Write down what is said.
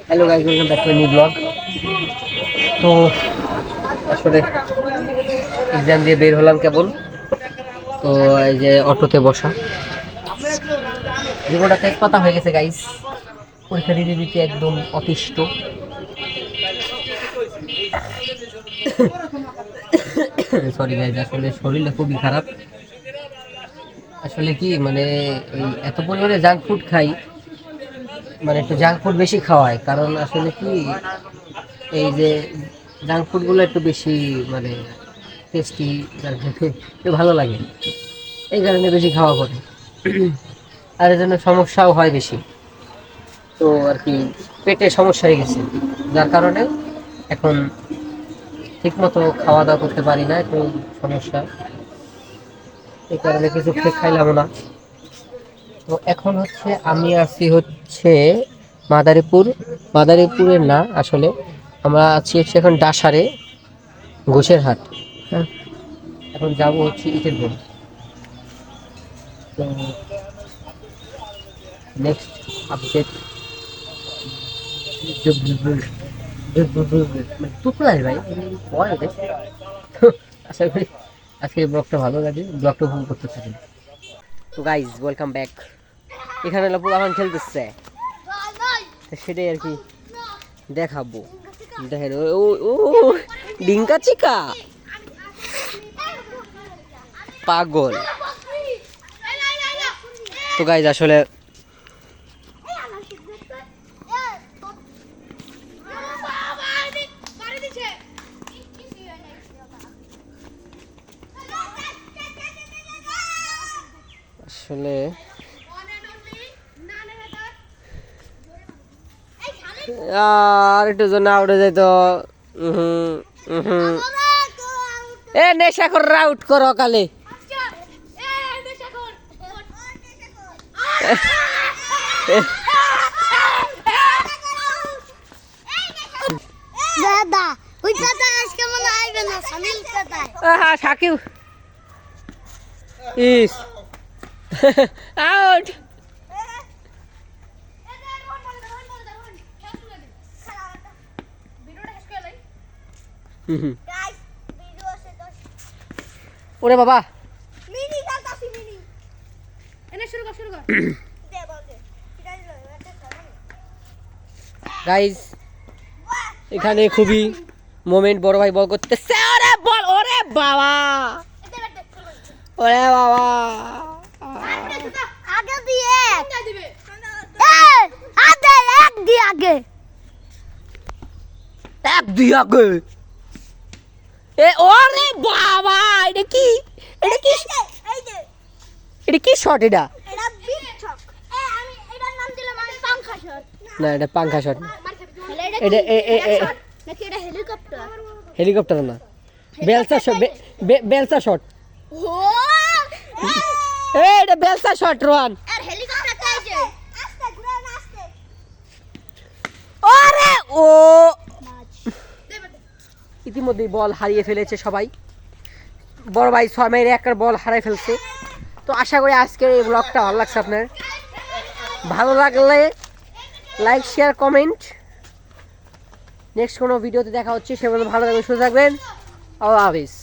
Hello guys, welcome back to new blog. তো আসলে exam দিয়ে বের হলাম কেবল। তো এই যে অটোতে বসা, জীবনটা তেজপাতা হয়ে গেছে গাইস। পরীক্ষা দিতে দিতে একদম অতিষ্ঠ। সরি গাইস, আসলে শরীরটা খুবই খারাপ। আসলে কি মানে এত পরিমাণে জাঙ্ক ফুড খাই, মানে একটু জাঙ্ক ফুড বেশি খাওয়ায়, কারণ আসলে কি এই যে জাঙ্ক ফুডগুলো একটু বেশি মানে টেস্টি, একটু ভালো লাগে, এই কারণে বেশি খাওয়া পড়ে। আর এর জন্য সমস্যাও হয় বেশি। তো আর কি পেটে সমস্যা হয়ে গেছে, যার কারণে এখন ঠিকমতো খাওয়া দাওয়া করতে পারি না, একটু সমস্যা। এই কারণে কিছু খাইলাম না। তো এখন হচ্ছে আমি আছি হচ্ছে মাদারীপুর, মাদারীপুরের না আসলে, আমরা আছি হচ্ছে এখন ডাসারে, ঘোষের হাট। হ্যাঁ, এখন যাব হচ্ছে ইটের বোন। তো নেক্সট আপডেট টুকলাই ভাই বয় রে। আশা করি আজকে ব্লগটা ভালো লাগে, ব্লগটা উপভোগ করতে থাকেন। তো গাইজ ওয়েলকাম ব্যাক। এখানে পোলাপান খেলতেছে, সেটাই আর কি দেখাবো। দেখেন ও ও ডিঙ্কা চিকা পাগল। তো গাইজ আসলে আসলে আর একটু জন্য আউটে যাইতো। এ নেশা কর আউট করো কালে। দাদা ওই দাদা আজকে মনে আইবে না সামিল দাদা হ্যাঁ সাকিব ইস আউট। ওরে বাবা, মিনি খেলতাছি মিনি এনে শুরু কর দে বল দে গাইজ এখানে খুবই মোমেন্ট, বড় ভাই বল করতেছে। ওরে বল, ওরে বাবা, ওরে বাবা, আগে দিয়ে দিবে আগে এক দি আগে এক দুই আগে। এ ওরে বাবা, এটা কি, এটা কি, এই যে এটা কি শট? এটা এটা বিগ ছক আমি এটার নাম দিলাম আমি পাংখা শট না, এটা পাঙ্খা শট না, এটা এটা নাকি এটা হেলিকপ্টার হেলিকপ্টার না, বেলসা শট, বেলসা শট। ও এটা বেলসা শট রোহান। আর হেলিকপ্টার কাই যে আস্তে ঘুরান আস্তে ওরে ও ইতিমধ্যে বল হারিয়ে ফেলেছে সবাই। বড় ভাই 6 মেরে একটা বল হারিয়ে ফেলছে। তো আশা করি আজকের এই ব্লগটা ভালো লাগছে আপনার। ভালো লাগলে লাইক শেয়ার কমেন্ট। নেক্সট কোনো ভিডিওতে দেখা হচ্ছে, সে ভালো থাকবেন, সুস্থ থাকবেন। আল্লাহ হাফিজ।